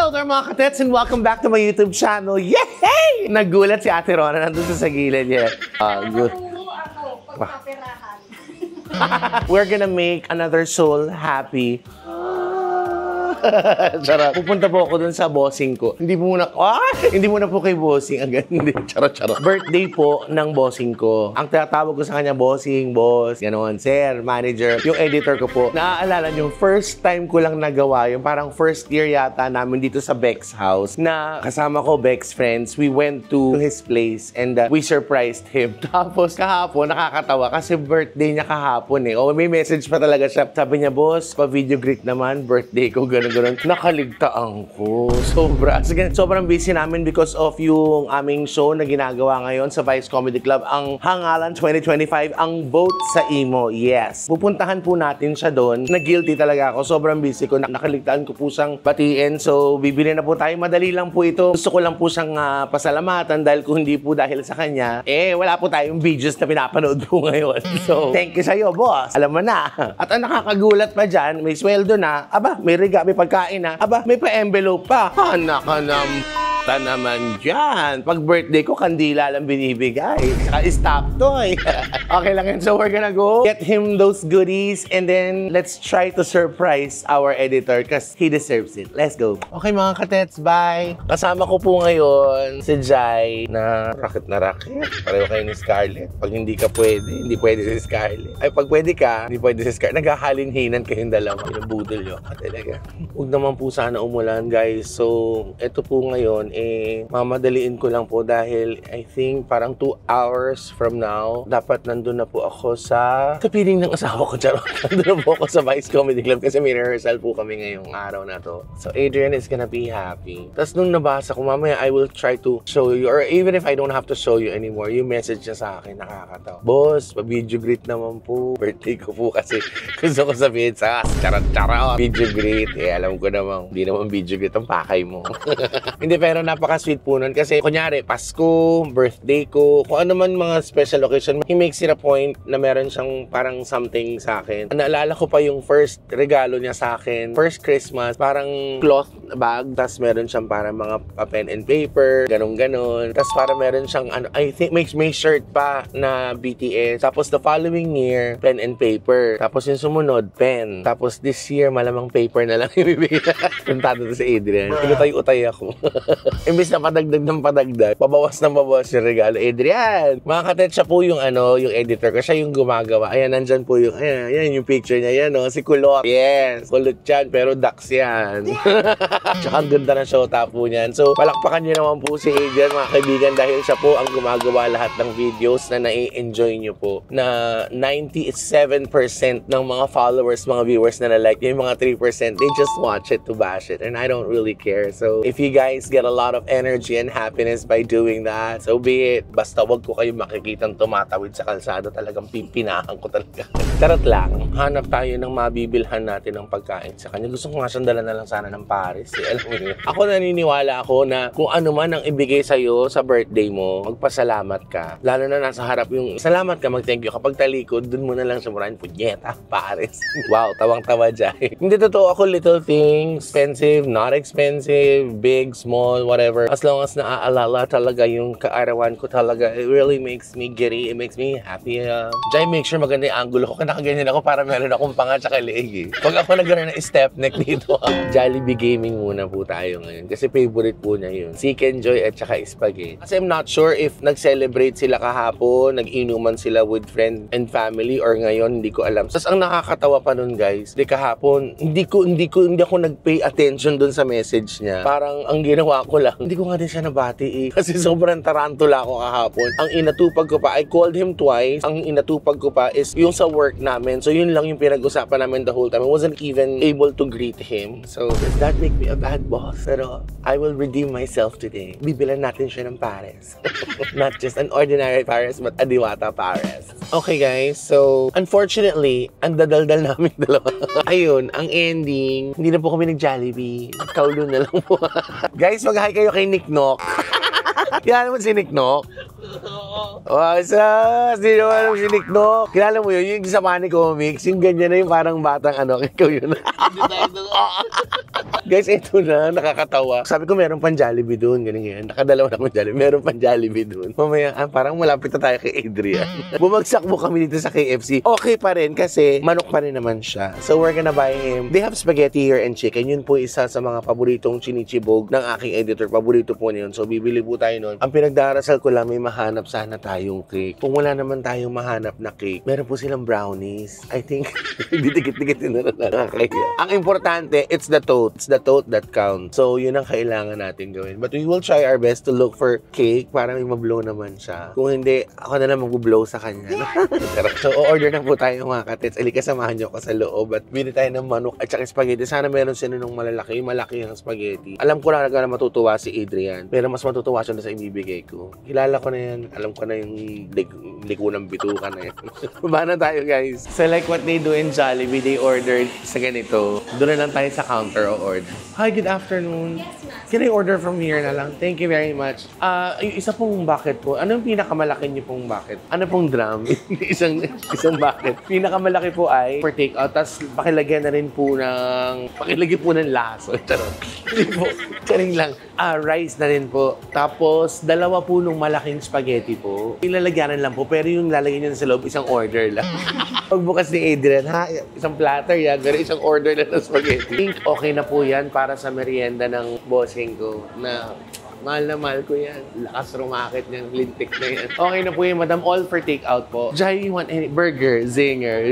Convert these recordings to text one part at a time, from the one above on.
Hello there mga katets and welcome back to my YouTube channel. Yay! Nagulat si Ate Rona nandun sa gilid niya. Good. We're gonna make another soul happy. Charot. Pupunta po ako dun sa bossing ko. Hindi muna po kay bossing. Agad, hindi. Charot. Birthday po ng bossing ko. Ang tinatawag ko sa kanya, bossing, boss, ganoon, sir, manager. Yung editor ko po. Naaalala niyo, first time ko lang nagawa yung parang first year yata namin dito sa Beck's house na kasama ko, Beck's friends. We went to his place and we surprised him. Tapos kahapon, nakakatawa kasi birthday niya kahapon eh. O may message pa talaga siya. Sabi niya, boss, pa-video greet naman, birthday ko, gano'n. Nakaligtaan ko. Sobrang busy namin because of yung aming show na ginagawa ngayon sa Vice Comedy Club, ang Hangalan 2025, ang Vote sa Imo. Yes. Pupuntahan po natin siya doon. Na-guilty talaga ako. Sobrang busy ko. Nakaligtaan ko po siyang batiin. So, bibili na po tayo. Madali lang po ito. Gusto ko lang po siyang pasalamatan dahil kung hindi po dahil sa kanya, wala po tayong videos na pinapanood po ngayon. So, thank you sa'yo, boss. Alam mo na. At ang nakakagulat pa dyan, may sweldo na. Aba, may regalo, may pagkain na. Aba, may pa-envelope pa. Anak ka naman dyan. Pag birthday ko, kandila lang binibigay. Stop toy. Okay lang yun. So we're gonna go get him those goodies and then let's try to surprise our editor because he deserves it. Let's go. Okay mga katets, bye. Kasama ko po ngayon si Jai na racket. Pareho kayo ni Scarlett. Pag hindi ka pwede, hindi pwede si Scarlett. Ay, pag pwede ka, hindi pwede si Scarlett. Naghahalin-hinan kayong dalawa. Pinabudol yun. Talaga. Huwag naman po sana umulan, guys. So, ito po ngayon, mamadaliin ko lang po dahil I think parang 2 hours from now, dapat nandun na po ako sa kapiling ng asawa ko. Charot. Nandun na po ako sa Vice Comedy Club kasi may rehearsal po kami ngayong araw na to. So, Adrian is gonna be happy. Tapos nung nabasa ko, mamaya I will try to show you, or even if I don't have to show you anymore, yung message niya sa akin, nakakatawa. Boss, pa-video greet naman po. Birthday ko po kasi gusto ko sabihin sa charot. Video greet. Alam ko naman, hindi naman video greet ang pakay mo. Hindi, pero napaka-sweet po nun kasi kunyari, Pasko, birthday ko, kung ano man mga special occasion, he makes it a point na meron siyang parang something sa akin. Naalala ko pa yung first regalo niya sa akin, first Christmas, parang cloth bag, tas meron siyang parang mga pen and paper, ganon. Tas parang meron siyang, I think, may shirt pa na BTS. Tapos the following year, pen and paper. Tapos yung sumunod, pen. Tapos this year, malamang paper na lang ibibigay. Puntado to si Adrian. Pinutay-utay ako. Imbis na padagdag, pabawas yung regalo. Adrian! Mga katet, siya po yung yung editor ko. Siya yung gumagawa. Ayan, nandyan po yung, ayan yung picture niya. Yan, si Kulot. Yes, kulot yan, pero ducks yan. Tsaka ang ganda ng showtop po niyan. So, palakpakan niyo naman po si Adrian, mga kaibigan, dahil siya po ang gumagawa lahat ng videos na nai-enjoy niyo po. Na 97% ng mga followers, mga viewers na na-like, yung mga 3%, they just watch it to bash it. And I don't really care. So, if you guys get a lot of energy and happiness by doing that, so be it. Basta wag ko kayo makikitang tumatawid sa kalsada. Talagang pipinahan ko talaga. Charot lang. Hanap tayo ng mabibilhan natin ng pagkain sa kanya. Gusto ko nga siyang dala na lang sana ng Paris. Alam mo yun. Ako naniniwala ako na kung ano man ang ibigay sa'yo sa birthday mo, magpasalamat ka. Lalo na nasa harap yung salamat ka, mag-thank you. Kapag talikod, dun mo na lang sumurahin, punyeta, Paris. Wow, tawang-tawa dyan. Hindi totoo ako little things, expensive, not expensive, big, small, whatever. As long as naaalala talaga yung kaarawan ko talaga, it really makes me giddy, it makes me happy. Jai, make sure maganda yung angulo ko. Nakaganyan ako para meron akong panga tsaka leeg. Pag ako nagkaroon ng step neck dito, Jollibee Gaming muna po tayo ngayon. Kasi favorite po niya yun. Chicken Joy at tsaka spaghetti. Kasi I'm not sure if nag-celebrate sila kahapon, nag-inuman sila with friend and family, or ngayon, hindi ko alam. Tapos ang nakakatawa pa nun, guys, di kahapon, hindi ako nag-pay attention dun sa message niya. Parang ang ginawa ko lang, hindi ko nga din siya nabati kasi sobrang tarantula ako kahapon. Ang inatupag ko pa, I called him twice. Ang inatupag ko pa is yung sa work namin. So yun lang yung pinag-usapan namin the whole time. I wasn't even able to greet him. So does that make me a bad boss? Pero I will redeem myself today. Bibilan natin siya ng Paris. Not just an ordinary Paris, but a Diwata Paris. Okay guys, so unfortunately, ang dadaldal namin dalawa. Ayun, ang ending, hindi na po kami nag-Jollibee. Kaulo na lang po. Guys, mag-hi kayo kay Nick Nock. Kilala mo si Nick Nock? What's up? Hindi naman alam si Nick Nock. Kilala mo yun, yung sa Money Comics, yung ganyan na yung parang batang ikaw yun. Guys, ito na, nakakatawa. Sabi ko meron pang Jollibee dun, ganyan. Nakadalawa na akong Jollibee, meron pang Jollibee dun. Mamaya, parang malapit na tayo kay Adrian. Bumagsak mo kami dito sa KFC. Okay pa rin kasi manok pa rin naman siya. So we're gonna buy him. They have spaghetti here and chicken. Yun po isa sa mga paboritong chinichibog ng aking editor. Paborito po niyon. So bibili po tayo nun. Ang pinagdarasal ko lang, may mahanap sana tayong cake. Kung wala naman tayong mahanap na cake, meron po silang brownies. I think, didikit-dikit na nakakaya. Ang importante, it's the tote. It's the tote that counts. So yun ang kailangan natin gawin. But we will try our best to look for cake para may mablow naman siya. Kung hindi, ako na lang mag-blow sa kanya. So order na po tayo mga katits. Alika, samahan niyo ako sa loob at bili tayo ng manok at saka spaghetti. Sana meron sila nung malaki ang spaghetti. Alam ko na matutuwa si Adrian, pero mas matutuwa siya na sa ibibigay ko. Kilala ko na yan. Alam ko na yung liko ng bituka na yan. Baba na tayo, guys. So like what they do in Jollibee, they ordered sa ganito. Doon na lang tayo sa counter o order. Hi, good afternoon. Yes, ma'am. Can I order from here na lang? Thank you very much. Yung isa pong bucket po. Ano yung pinakamalaki niyo pong bucket? Ano pong drum? isang bucket. Pinakamalaki po ay for take out. Tapos pakilagyan na rin po pakilagyan po ng laso. Charot. Hindi po. Charing lang. Rice na rin po. Tapos dalawa po nung malaking spaghetti po. Ilalagyanan lang po. Pero yung lalagyan niyo sa loob, isang order lang. Pagbukas ni Adrian, isang platter yan. Pero isang order lang ng spaghetti. I think okay na po yan para sa merienda ng bossing ko na mahal na mahal ko yan. Lakas rumakit niyan, lintik na yan. Okay na po yan, madam. All for take out po. Jai, you want any burger? Zinger.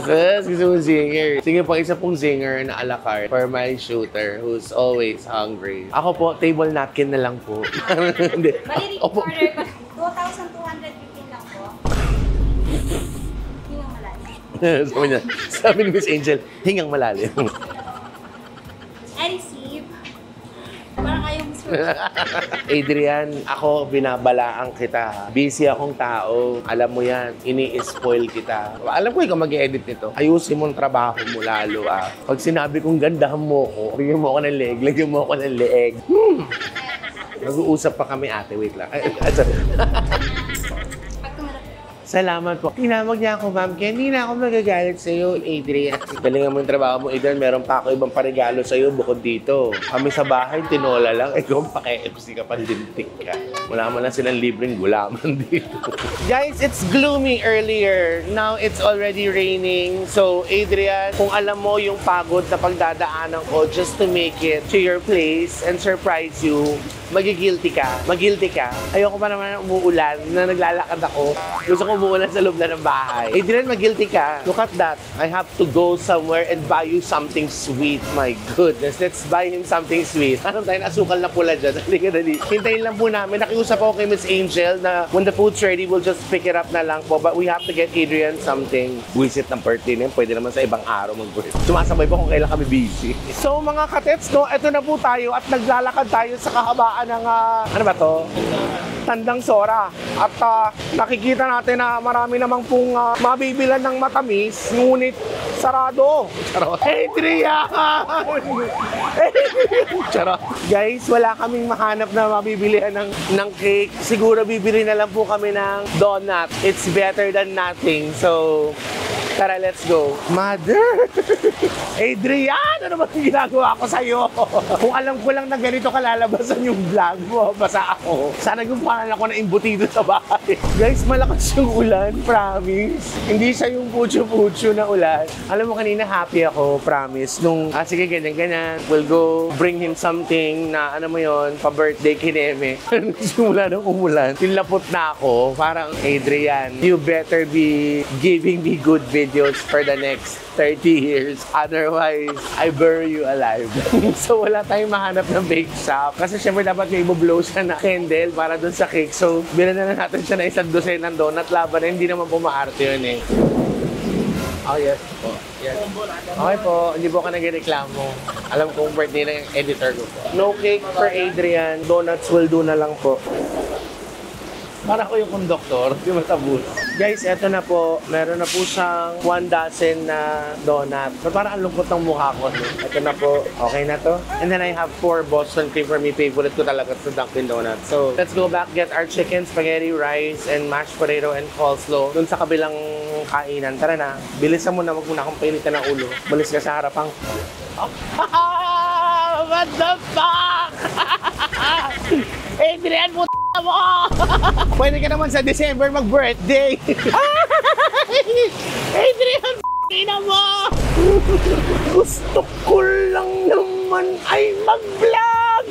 Yes, gusto mo zinger. Sige po, isa pong zinger na a la carte for my shooter who's always hungry. Ako po, table napkin na lang po. Hindi. Bali, Opo. order ko 2,215 lang po. Hingang malalim. sabi ni Miss Angel, hingang malalim. I receive. Parang ayaw mo Adrian, ako binabalaan kita. Busy akong tao. Alam mo yan, ini-spoil kita. Alam ko ikaw mag-edit nito. Ayusin mo ang trabaho mo lalo Pag sinabi kong gandahan mo ko, bigyan mo ako ng leg, lagyan mo ako ng leeg. Nag-uusap pa kami ate, wait lang. Salamat po. Tinawag niya ako, ma'am. Kaya hindi na ako magagalit sa'yo, Adrian. Galingan mo yung trabaho mo, Adrian. Meron pa ako ibang paregalo sa'yo bukod dito. Kami sa bahay, tinola lang. Ikaw, paki-FC ka, pandintik ka. Wala man lang silang libreng gulaman dito. Guys, it's gloomy earlier. Now, it's already raining. So, Adrian, kung alam mo yung pagod na pagdadaanan ko just to make it to your place and surprise you, magigilty ka. Magilty ka. Ayoko pa naman umuulan na naglalakad ako. Gusto ko umuulan sa loob na ng bahay. Adrian, magilty ka. Look at that. I have to go somewhere and buy you something sweet. My goodness. Let's buy him something sweet. Anong tayo asukal na pula dyan? Halika, dali. Hintayin lang po namin. Nakiusap ako kay Miss Angel na when the food's ready, we'll just pick it up na lang po. But we have to get Adrian something. Visit ng birthday na yun. Pwede naman sa ibang araw mag-birthday. Sumasabay po kung kailan kami busy. So mga katets, no, eto na po tayo at naglalakad tayo sa kahabaan ng, ano ba to? Tandang Sora. At nakikita natin na marami namang pong mabibilan ng matamis, ngunit sarado. Charot. Adrian! Charot. Guys, wala kaming mahanap na mabibilihan ng cake. Siguro bibili na lang po kami ng donut. It's better than nothing. So, tara, let's go. Mother! Adrian! Ano ba yung ginagawa ko sa'yo? Kung alam ko lang na ganito kalalabasan yung vlog mo, basta ako. Sana yung parang ako na imbutido sa bahay. Guys, malakas yung ulan, promise. Hindi siya yung pucho-pucho na ulan. Alam mo, kanina happy ako, promise. Nung, sige, ganyan-ganyan. We'll go bring him something na, ano mo yon, pa-birthday kineme. Simula nung umulan, tinlapot na ako. Parang, Adrian, you better be giving me good videos for the next 30 years. Otherwise, I bury you alive. So, wala tayong mahanap ng bake shop. Kasi syempre dapat may ibublow siya na candle para dun sa cake. So, bilan na natin siya na isang dosen ng donut laban na hindi naman pumaarte yun eh. Oh, yes po. Yes. Okay po, hindi po ka nagreklamo. Alam kong birthday na yung editor ko po. No cake for Adrian. Donuts will do na lang po. Para ko yung conductor, di matabos. Guys, eto na po. Meron na po siyang 1 dozen na donut. So, parang ang lungkot ng mukha ko. Eto na po. Okay na to. And then I have 4 Boston cream for me. Favorite ko talaga sa Dunkin' Donuts. So, let's go back, get our chicken, spaghetti, rice, and mashed potato and coleslaw dun sa kabilang kainan. Tara na. Bilisan mo na, wag mo na akong painitan ng ulo. Malis ka sa harapang. What the fuck? Adrian, puta mo! Pwede ka naman sa December mag-birthday. Adrian, ina mo! Gusto ko lang naman ay mag-vlog.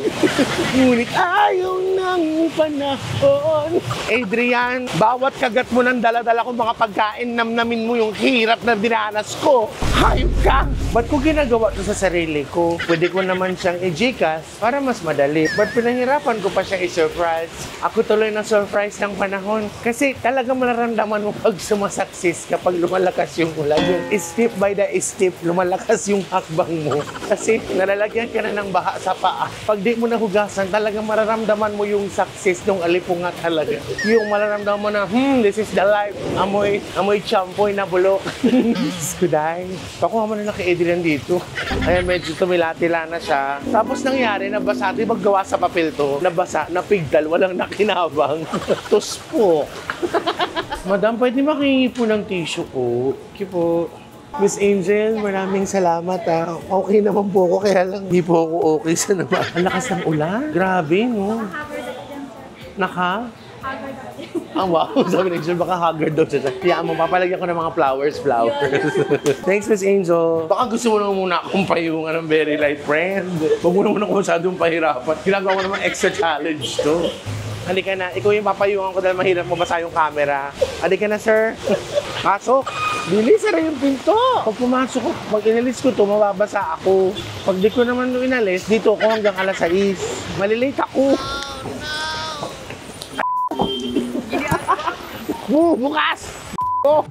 Ngunit ayaw ng panahon. Adrian, bawat kagat mo ng dala-dala ko mga pagkain, namnamin mo yung hirap na dinanas ko. Hayop ka! Ba't ko ginagawa to sa sarili ko? Pwede ko naman siyang i-Gcash para mas madali. Ba't pinahirapan ko pa siya i-surprise? Ako tuloy na surprise ng panahon. Kasi talaga mararamdaman mo pag sumasaksis kapag lumalakas yung ulan. Yung step by the step, lumalakas yung hakbang mo. Kasi nalalagyan ka na ng baha sa paa. Pag di mo nahugasan, talagang mararamdaman mo yung success ng alipunga talaga. Yung mararamdaman mo na, this is the life. Amoy champoy na bulok. Skuday. Pakuha mo na kay Adrian dito. Ayan, medyo tumilati-la na siya. Tapos nangyari, nabasa. Di maggawa sa papel to. Nabasa, napigdal, walang nakinabang. Tuspok. Madam, pwede makihingi po ng tissue ko. Thank you po. Miss Angel, maraming salamat ha. Okay naman po ako, kaya lang hindi po ako okay sa naman. Ang lakas ng ulan. Grabe, no? Haggard ako dyan, sir. Naka? Haggard ako. Ang wow, sabi ni Angel, baka haggard daw siya. Kaya mo, papalagyan ko ng mga flowers. Thanks, Miss Angel. Baka gusto mo naman muna akong payungan ng very light friend. Huwag mo naman ako masyadong pahirapan. Ginagawa ko naman extra challenge to. Halika na, ikaw yung papayungan ko dahil mahirap mabasa yung camera. Halika na, sir. Pasok. Bilis, sara yung pinto. Pag pumasok ko, pag inalis ko to, mababasa ako. Pag di ko naman ito inalis, dito ako hanggang alas 6. Malilate ako. Bukas!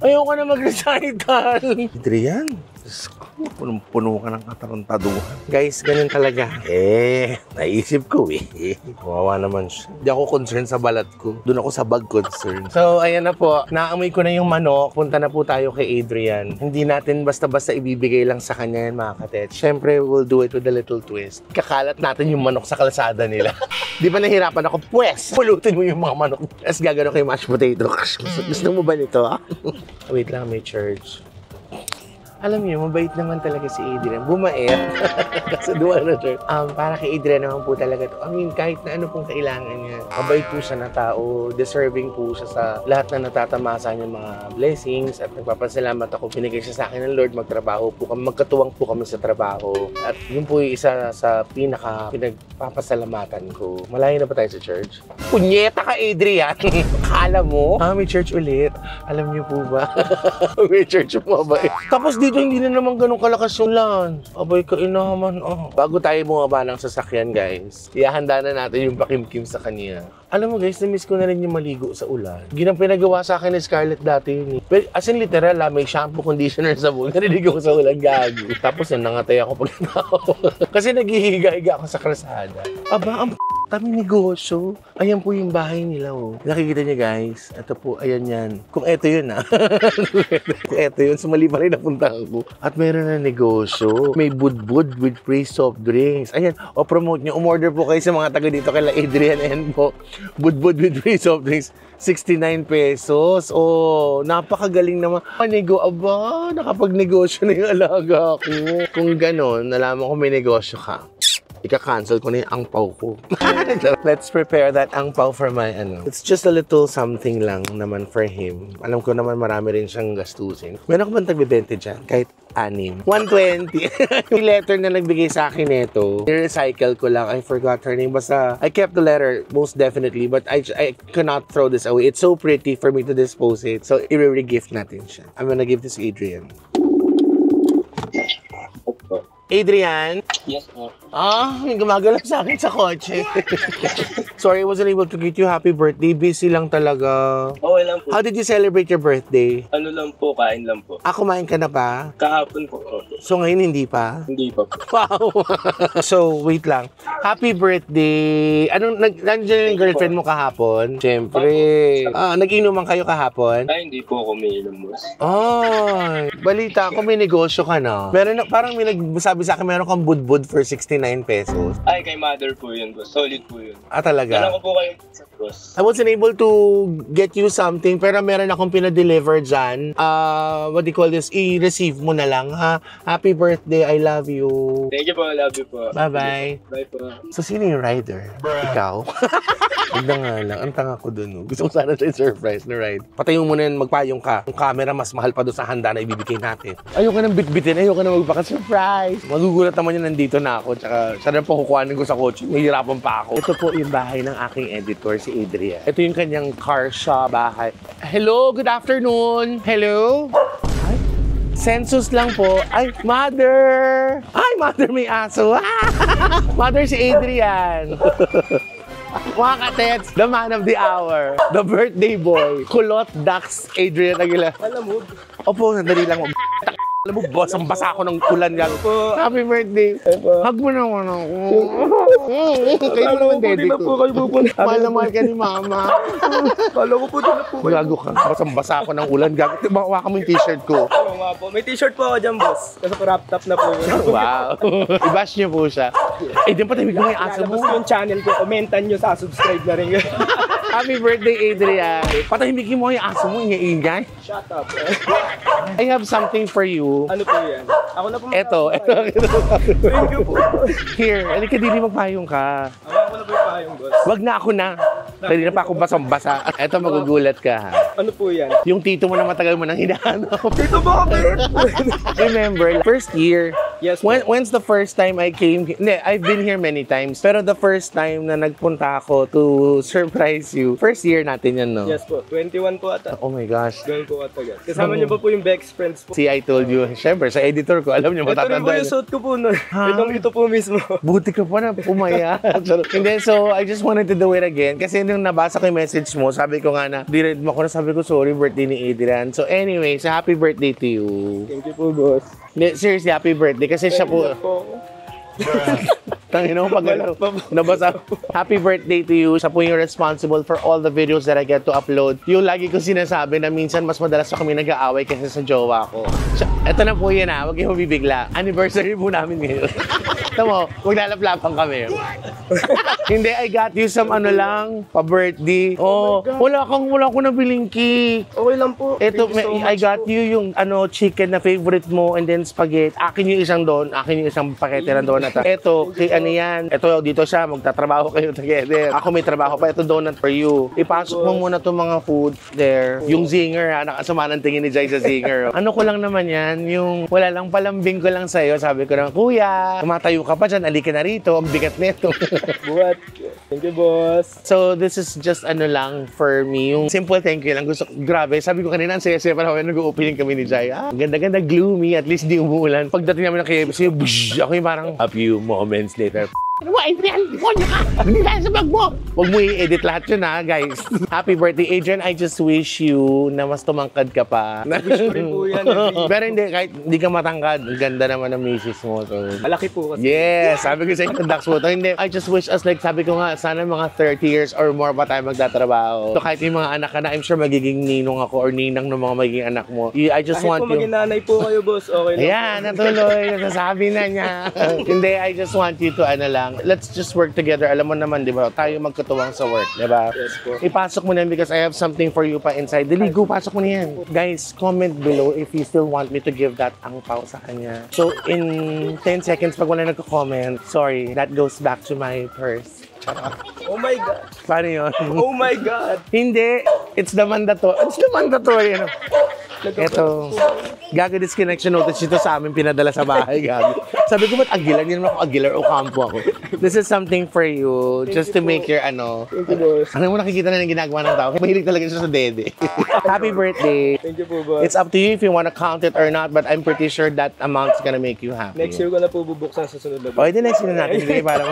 Ayoko na mag-recital. Adrian, punong-puno ka ng katarantaduhan. Guys, ganun talaga. Naisip ko Kawawa naman siya. Hindi ako concerned sa balat ko. Doon ako sa bag concern. So, ayan na po. Naamoy ko na yung manok. Punta na po tayo kay Adrian. Hindi natin basta-basta ibibigay lang sa kanya yan, mga katet. Siyempre, we'll do it with a little twist. Kakalat natin yung manok sa kalsada nila. Di ba nahirapan ako? Pwes! Pulutin mo yung mga manok. Tapos gagano kay mashed potato. Gusto mo ba nito? Wait lang, may church. Alam niyo, mabait naman talaga si Adrian. Bumait. Kasi duwa na siya. Para kay Adrian naman po talaga to. I mean, kahit na ano pong kailangan niya. Mabait po siya na tao. Deserving po siya sa lahat na natatamasa niyang mga blessings. At nagpapasalamat ako. Pinigay siya sa akin ng Lord. Magtrabaho po kami. Magkatuwang po kami sa trabaho. At yun po yung isa sa pinagpapasalamatan ko. Malayo na pa tayo sa church? Punyeta ka, Adrian! Akala mo? May church ulit. Alam niyo po ba? May church po ba? Tapos dito hindi na naman ganun kalakas yung lan. Abay ka inaman. Bago tayo bumaba ng sasakyan, guys, ihahanda na natin yung pakimkim sa kanya. Alam mo guys, na-miss ko na rin yung maligo sa ulan. Ginang pinagawa sa akin ni Scarlett dati yun. Pero, as in literal, may shampoo, conditioner sa buhok. Naliligo ko sa ulan, gago. Tapos nangangatay ako pag tao. Kasi naghihiga-higa ako sa kalsada. Aba, ang kami negosyo. Ayan po yung bahay nila, Nakikita niyo guys. Ito po, ayan yan. Kung eto yun, Kung eto yun, sumali pa rin napunta ako. At meron na negosyo. May budbud with free soft drinks. Ayan, promote nyo. Umorder po kayo sa mga taga dito kay Adrian and po. Budbud with free soft drinks. 69 pesos. Napakagaling naman. Nego, nakapagnegosyo na yung alaga ko. Kung ganon, nalaman ko may negosyo ka. Ika-cancel ko na yung angpaw ko. Let's prepare that angpaw for my It's just a little something lang naman for him. Alam ko naman marami rin siyang gastusin. Meron ko bang tagbibente dyan? Kahit 6. 120. Yung letter na nagbigay sa akin nito, i-recycle ko lang. I forgot her name. Basta, I kept the letter, most definitely. But I cannot throw this away. It's so pretty for me to dispose it. So, i-re-gift natin siya. I'm gonna give this to Adrian. Adrian? Yes, po. May gumagalaw sa akin sa kotse. Sorry, I wasn't able to greet you. Happy birthday. Busy lang talaga. Okay lang po. How did you celebrate your birthday? Ano lang po, kain lang po. Kumain ka na ba? Kahapon po. So ngayon hindi pa? Hindi pa. Wow! So, wait lang. Happy birthday! Nandiyan yung girlfriend mo kahapon? Siyempre. Nag-inuman kayo kahapon? Ay, hindi po ako umiinom, boss. Balita ko may negosyo ka na. Parang may nagsabi sa akin, meron kang budbud good for 69 pesos. Ay, kay mother po yun, boss. Solid po yun. Ah, talaga? Dala ko po kayo sa boss. I wasn't able to get you something, pero meron akong pinadeliver dyan. What do you call this? I-receive mo na lang, ha? Happy birthday, I love you. Thank you po, love you po. Bye-bye. Bye po. So, sino yung rider? Ikaw? Huwag na nga lang. Ang tanga ko dun. Gusto ko sana siya surprise na ride. Patayin mo na yan, magpayong ka. Yung camera, mas mahal pa doon sa handa na ibibigay natin. Ayoko nang bitbitin. Ayoko nang magpaka-surprise. Magugulat naman yun, nandito na ako. Tsaka, siya rin po kukuhanin ko sa kotse. Mahirapan pa ako. Ito po yung bahay ng aking editor, si Adrian. Ito yung kanyang car shop bahay. Hello, good afternoon. Hello? Ay, census lang po. Ay, mother! Ay, mother, may aso. Mother, si Adrian. Mga katets, the man of the hour, the birthday boy, Kulot Dax Adrian Aguilar. Alam mo, Opo, sandali lang. Alam mo, boss, ang basa ko ng ulan yan. Happy birthday. Hug mo naman ako. Kayo mo naman, Daddy ko. Mahal na mahal ka ni Mama. Kala ko po din na po. Gago ka. Basang basa ko ng ulan. Gago. Makuha ka mo yung t-shirt ko. Oo nga po. May t-shirt po ako dyan, boss. Kasi wrap top na po yun. Wow. I-bash niyo po siya. Eh, di ba tayo mo yung aso mo? Lalabas ko yung channel ko. Commentan nyo sa subscribe na rin. Happy birthday, Adrian. Patahimikin mo yung aso mo, ingay-ingay. Shut up. I have something for you. Ano po yan? Ako na po. Ito. Thank you po. Here, halika dili magpayong ka. Ako na po yung pahayong, boss. Wag na ako na. Dali na pa ako basang-basa. Ito, magugulat ka ha. Ano po yan? Yung tito mo na matagal mo nang hinahanap. Dito ba kapit? Remember, first year, Yes. when's the first time I came here? Hindi, I've been here many times. Pero the first time na nagpunta ako to surprise you, first year natin yan, no? Yes po. 21 po ata. Oh my gosh. Ganun po ata guys. Kasama niyo ba po yung Bex friends po? See, I told you. Siyempre, sa editor ko, alam niyo, Ito rin po matatanda. yung suit ko po nun. Ito po mismo. Buti ka pa na pumaya. Hindi, so I just wanted to do it again. Kasi nung nabasa ko yung message mo, sabi ko nga na, di-read mo ko na, sabi ko, sorry, birthday ni Adrian. So anyway, so happy birthday to you. Thank you po, boss. Hindi, seriously, happy birthday. Kasi siya po, tangin mo, pag nabasa, happy birthday to you. Siya po yung responsible for all the videos that I get to upload. Yung lagi ko sinasabi na minsan mas madalas pa kami nag-aaway kasi sa jowa ko. Eto na po yan ha, huwag yung mabibigla. Anniversary po namin ngayon. Ito mo, maglalaplapan kami. Hindi, I got you some ano lang, pa-birthday. Oh, wala ko nabiling cake. Okay lang po. Ito, Thank you so I much got po. you yung ano chicken na favorite mo and then spaghetti. Akin yung isang doon, akin yung isang pakete ng donut. Ito, kay ano yan. Ito, dito siya, magtatrabaho kayo together. Ako may trabaho pa, ito donut for you. Ipasok mo muna itong mga food there. Yung zinger ha, nakasama ng tingin ni Jai sa zinger. Ano ko lang naman yan, yung wala lang palambing ko lang sa'yo. Sabi ko lang, kuya, tumatayo ka pa dyan, alika na rito, ang bigat nito. Buhat. Thank you, boss. So, this is just ano lang for me. Yung simple thank you lang. Grabe, sabi ko kanina, ang saya-saya pa naman nag-opening kami ni Jai. Ganda-ganda, gloomy, at least di umuulan. Pagdating namin ng KFC, ako yung parang a few moments later. Ano mo, Adrian? Konyo ka! Hindi tayo sa bag mo! Huwag mo i-edit lahat yun ha, guys. Happy birthday, Adrian. I just wish you na mas tumangkad ka pa. Wish ko rin po yan. Pero hindi, kahit hindi ka matangkad, ang ganda naman ng misis mo. So. Malaki po kasi. Yes, sabi ko sa inyo, Dax mo to. Hindi, I just wish us, like, sabi ko nga, sana mga 30 years or more pa tayo magtatrabaho. So, kahit yung mga anak ka na, I'm sure magiging ninong ako or ninang ng mga magiging anak mo. I just Kahit want po you... maging nanay po kayo, boss. Okay lang. Ayan, natuloy. Nasasabi na niya. Hindi, I just want you to, ano lang, let's just work together. Alam mo naman, di ba? Tayo magkatuwang sa work, di ba? Yes po. Ipasok mo na yan because I have something for you pa inside. Dali, go, pasok mo na yan. Guys, comment below if you still want me to give that angpaw sa kanya. So, in 10 seconds, pag wala nagko-comment, sorry, that goes back to my purse. Oh my God. Paano yun? Oh my God. Hindi. It's the mandatory. It's the mandatory. Ano? Ito. Gago disconnection notice ito sa amin pinadala sa bahay. Gago. Sabi ko, ba't Aguilar? Hindi naman ako Aguilar o Campo ako. This is something for you. Just to make your ano. Thank you, boss. Ano mo nakikita na yung ginagawa ng tao? Mahilig talaga siya sa dede. Happy birthday. Thank you po, boss. It's up to you if you want to count it or not, but I'm pretty sure that amount's gonna make you happy. Next year ko na po bubuksan sa sunod na O, edi next year na natin. Hindi para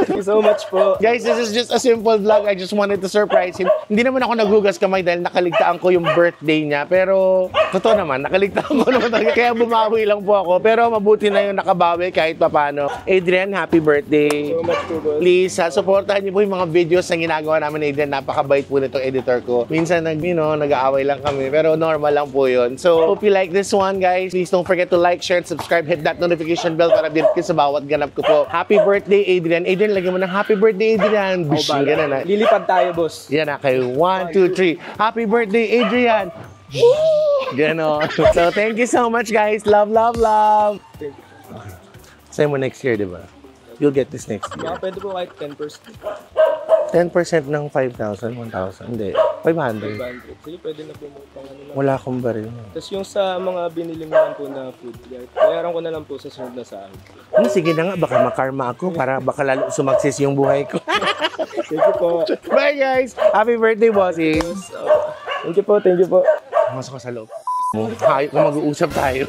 Thank you so much po. Guys, this is just a simple vlog. I just wanted to surprise him. Hindi naman ako naghugas kamay dahil nakaligtaan ko yung birthday niya. Pero totoo naman, nakaligtaan ko naman talaga. Kaya bumawi lang po ako. Pero mabuti na yung nakabawi kahit papano. Adrian, happy birthday. So much po, boss. Please, supportahan niyo po yung mga videos na ginagawa namin ni Adrian. Napakabait po nitong editor ko. Minsan, nag-aaway lang kami. Pero normal lang po yun. So, hope you like this one, guys. Please don't forget to like, share, and subscribe. Hit that notification bell para update kayo sa bawat ganap ko po. Happy birthday, Adrian. Adrian, lagyan mo ng happy birthday, Adrian. Bish, ganun na. Lilipad tayo, boss. Yan na kayo. 1, 2, 3. Happy birthday, Adrian! Ganon. So, thank you so much, guys. Love, love, love. Thank you. Sa'yo mo next year, di ba? You'll get this next year. Baka pwede po kahit 10%. 10% ng 5,000, 1,000. Hindi. 500. 500. Sige, pwede na po pang ano lang. Wala akong baril. Tapos yung sa mga binili mo lang po na food, bayaran ko na lang po sa sunod na saan. Sige na nga, baka makarma ako para baka lalo sumakses yung buhay ko. Thank you po. Bye, guys! Happy birthday, bossing! Thank you po, thank you po. Masok ka sa loob. Hayop na mag-uusap tayo.